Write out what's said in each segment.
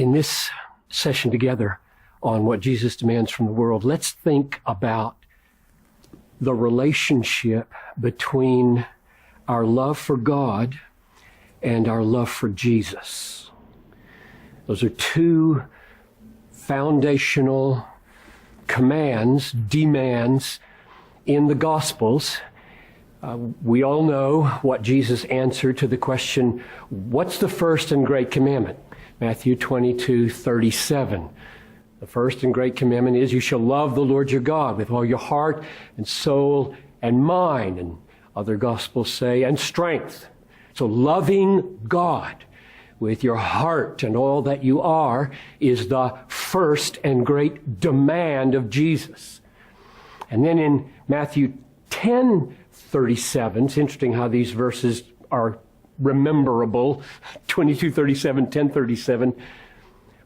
In this session together on what Jesus demands from the world, let's think about the relationship between our love for God and our love for Jesus. Those are two foundational commands, demands in the Gospels. We all know what Jesus answered to the question, what's the first and great commandment? Matthew 22:37. The first and great commandment is, you shall love the Lord your God with all your heart and soul and mind. And other Gospels say, and strength. So loving God with your heart and all that you are is the first and great demand of Jesus. And then in Matthew 10:37, it's interesting how these verses are rememberable. 22:37, 10:37.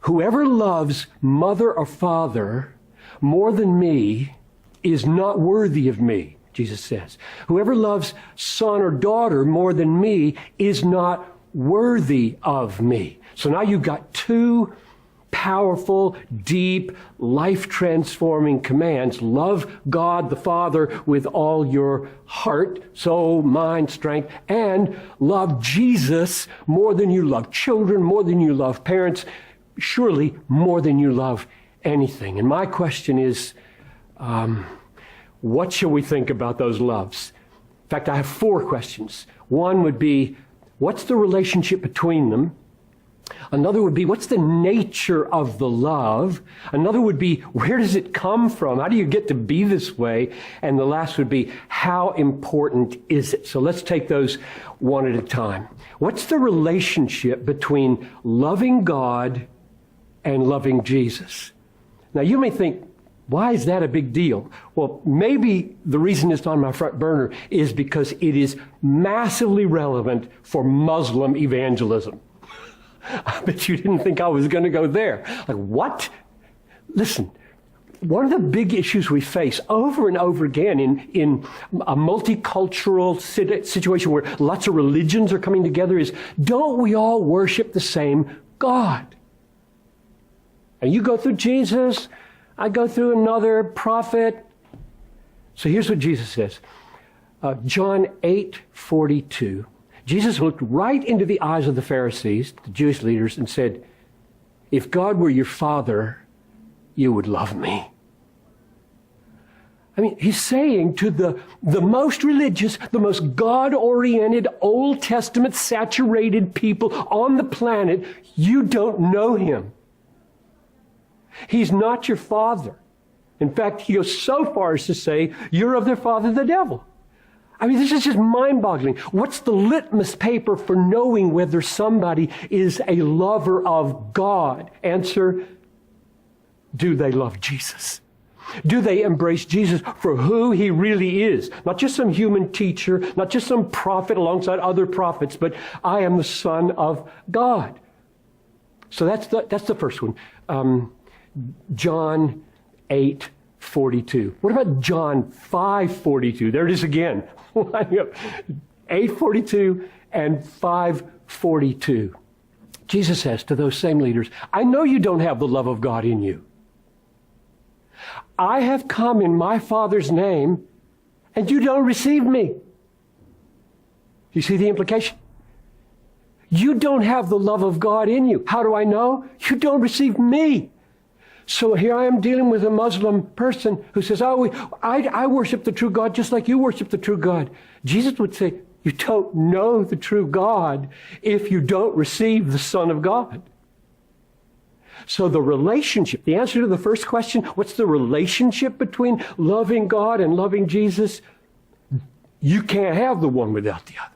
Whoever loves mother or father more than me is not worthy of me, Jesus says. Whoever loves son or daughter more than me is not worthy of me. So now you've got two powerful, deep, life-transforming commands. Love God the Father with all your heart, soul, mind, strength, and love Jesus more than you love children, more than you love parents, surely more than you love anything. And my question is, what shall we think about those loves? In fact, I have four questions. One would be, what's the relationship between them? Another would be, what's the nature of the love? Another would be, where does it come from? How do you get to be this way? And the last would be, how important is it? So let's take those one at a time. What's the relationship between loving God and loving Jesus? Now you may think, why is that a big deal? Well, maybe the reason it's on my front burner is because it is massively relevant for Muslim evangelism. I bet you didn't think I was going to go there. Like, what? Listen, one of the big issues we face over and over again in a multicultural situation where lots of religions are coming together is, don't we all worship the same God? And you go through Jesus, I go through another prophet. So here's what Jesus says. John 8:42. Jesus looked right into the eyes of the Pharisees, the Jewish leaders, and said, if God were your father, you would love me. I mean, he's saying to the most religious, the most God-oriented, Old Testament saturated people on the planet, you don't know him. He's not your father. In fact, he goes so far as to say, you're of their father, the devil. I mean, this is just mind-boggling. What's the litmus paper for knowing whether somebody is a lover of God? Answer, do they love Jesus? Do they embrace Jesus for who he really is? Not just some human teacher, not just some prophet alongside other prophets, but I am the Son of God. So that's the first one. John 8:42. What about John 5:42? There it is again. 8:42 and 5:42. Jesus says to those same leaders, I know you don't have the love of God in you. I have come in my Father's name, and you don't receive me. You see the implication? You don't have the love of God in you. How do I know? You don't receive me. So here I am dealing with a Muslim person who says, I worship the true God just like you worship the true God. Jesus would say, you don't know the true God if you don't receive the Son of God. So the relationship, the answer to the first question, what's the relationship between loving God and loving Jesus? You can't have the one without the other.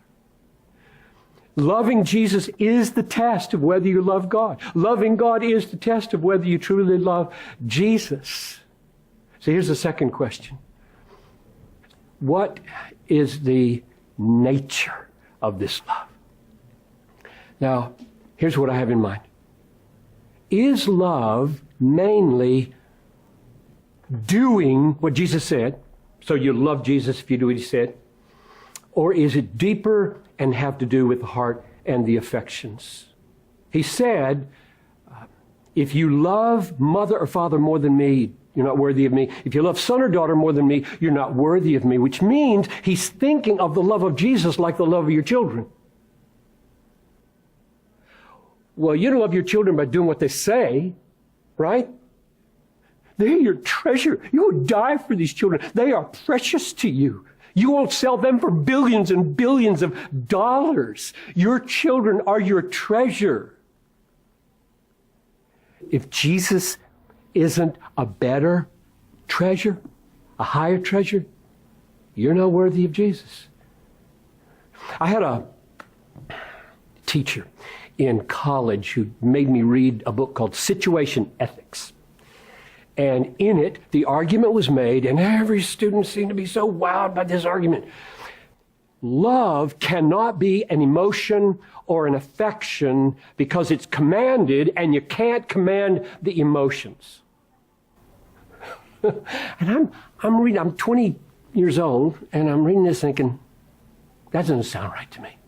Loving Jesus is the test of whether you love God. Loving God is the test of whether you truly love Jesus. So here's the second question. What is the nature of this love? Now, here's what I have in mind. Is love mainly doing what Jesus said? So you love Jesus if you do what he said? Or is it deeper and have to do with the heart and the affections? He said, If you love mother or father more than me, you're not worthy of me. If you love son or daughter more than me, you're not worthy of me, which means he's thinking of the love of Jesus like the love of your children. Well, you don't love your children by doing what they say, right? They're your treasure. You would die for these children. They are precious to you. You won't sell them for billions and billions of dollars. Your children are your treasure. If Jesus isn't a better treasure, a higher treasure, you're not worthy of Jesus. I had a teacher in college who made me read a book called Situation Ethics. And in it, the argument was made, and every student seemed to be so wowed by this argument. Love cannot be an emotion or an affection because it's commanded, and you can't command the emotions. And I'm reading, I'm 20 years old, and I'm reading this thinking, that doesn't sound right to me.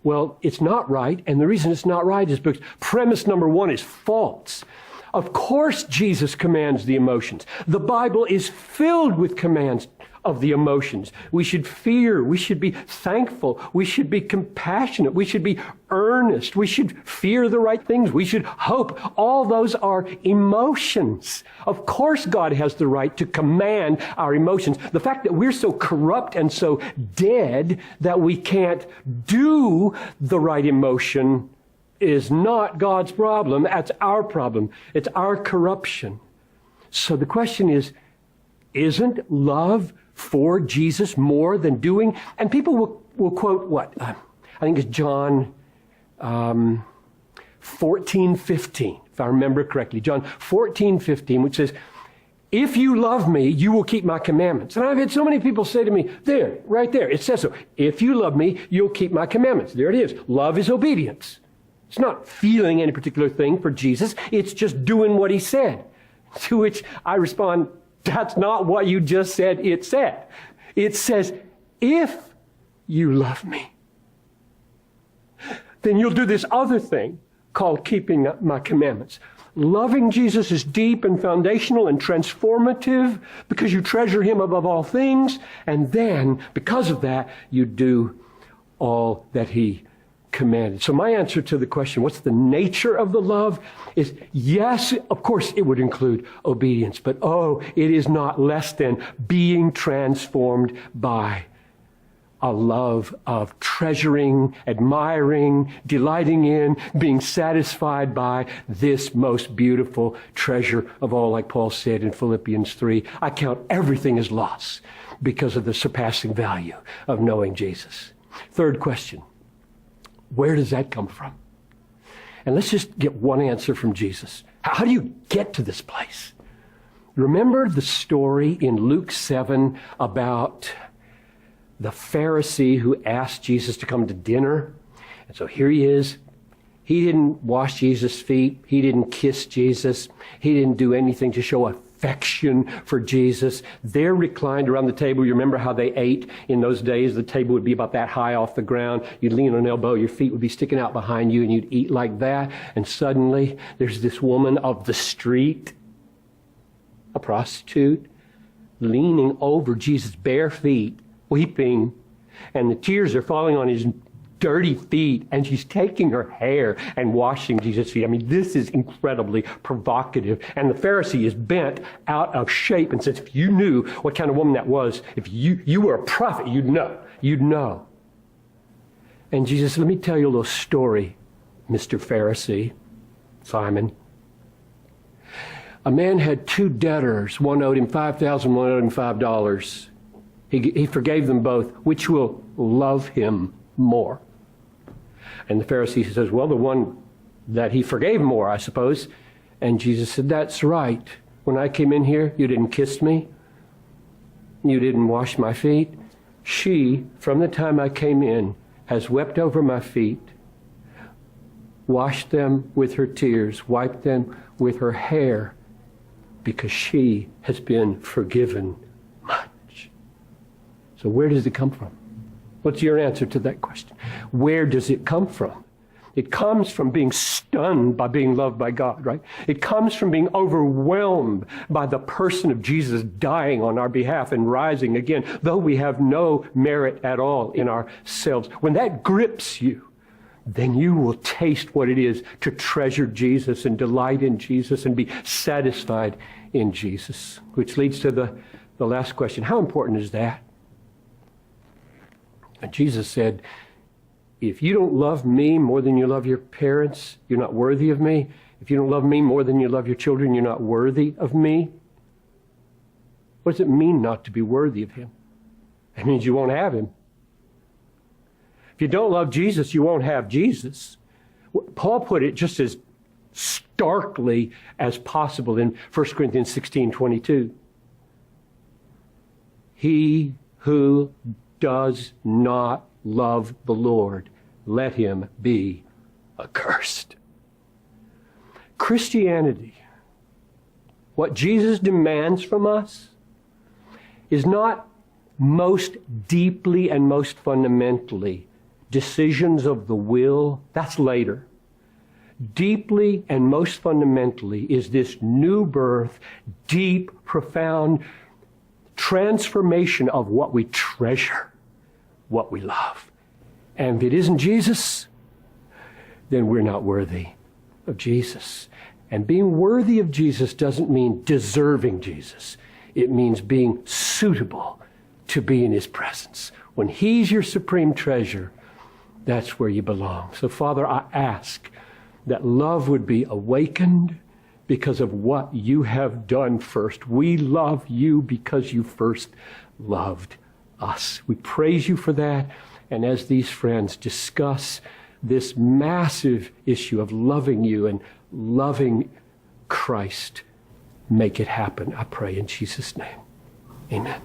Well, it's not right, and the reason it's not right is because premise number one is false. Of course, Jesus commands the emotions. The Bible is filled with commands of the emotions. We should fear. We should be thankful. We should be compassionate. We should be earnest. We should fear the right things. We should hope. All those are emotions. Of course, God has the right to command our emotions. The fact that we're so corrupt and so dead that we can't do the right emotion is not God's problem. That's our problem. It's our corruption. So the question is, isn't love for Jesus more than doing? And people will quote what? I think it's John 14:15, if I remember correctly. John 14:15, which says, if you love me, you will keep my commandments. And I've had so many people say to me, there, right there, it says so. If you love me, you'll keep my commandments. There it is. Love is obedience. It's not feeling any particular thing for Jesus. It's just doing what he said. To which I respond, that's not what you just said it said. It says, if you love me, then you'll do this other thing called keeping my commandments. Loving Jesus is deep and foundational and transformative because you treasure him above all things. And then, because of that, you do all that he commanded. So my answer to the question, what's the nature of the love, is yes, of course it would include obedience, but it is not less than being transformed by a love of treasuring, admiring, delighting in, being satisfied by this most beautiful treasure of all, like Paul said in Philippians 3. I count everything as loss because of the surpassing value of knowing Jesus. Third question. Where does that come from? And let's just get one answer from Jesus. How do you get to this place? Remember the story in Luke 7 about the Pharisee who asked Jesus to come to dinner? And so here he is. He didn't wash Jesus' feet. He didn't kiss Jesus. He didn't do anything to show affection for Jesus. They're reclined around the table. You remember how they ate in those days? The table would be about that high off the ground. You'd lean on an elbow. Your feet would be sticking out behind you, and you'd eat like that. And suddenly, there's this woman of the street, a prostitute, leaning over Jesus' bare feet, weeping. And the tears are falling on his dirty feet, and she's taking her hair and washing Jesus' feet. I mean, this is incredibly provocative. And the Pharisee is bent out of shape and says, if you knew what kind of woman that was, if you were a prophet, you'd know. And Jesus said, let me tell you a little story, Mr. Pharisee, Simon. A man had two debtors. One owed him $5,000, one owed him $5. He forgave them both. Which will love him more? And the Pharisee says, well, the one that he forgave more, I suppose. And Jesus said, that's right. When I came in here, you didn't kiss me. You didn't wash my feet. She, from the time I came in, has wept over my feet, washed them with her tears, wiped them with her hair, because she has been forgiven much. So where does it come from? What's your answer to that question? Where does it come from? It comes from being stunned by being loved by God, right? It comes from being overwhelmed by the person of Jesus dying on our behalf and rising again, though we have no merit at all in ourselves. When that grips you, then you will taste what it is to treasure Jesus and delight in Jesus and be satisfied in Jesus. Which leads to the last question. How important is that? And Jesus said, if you don't love me more than you love your parents, you're not worthy of me. If you don't love me more than you love your children, you're not worthy of me. What does it mean not to be worthy of him? It means you won't have him. If you don't love Jesus, you won't have Jesus. Paul put it just as starkly as possible in 1 Corinthians 16:22. He who does not love the Lord, let him be accursed. Christianity, what Jesus demands from us, is not most deeply and most fundamentally decisions of the will. That's later. Deeply and most fundamentally is this new birth, deep, profound transformation of what we treasure, what we love. And if it isn't Jesus, then we're not worthy of Jesus. And being worthy of Jesus doesn't mean deserving Jesus. It means being suitable to be in his presence. When he's your supreme treasure, that's where you belong. So, Father, I ask that love would be awakened because of what you have done first. We love you because you first loved us. We praise you for that. And as these friends discuss this massive issue of loving you and loving Christ, make it happen, I pray in Jesus' name. Amen.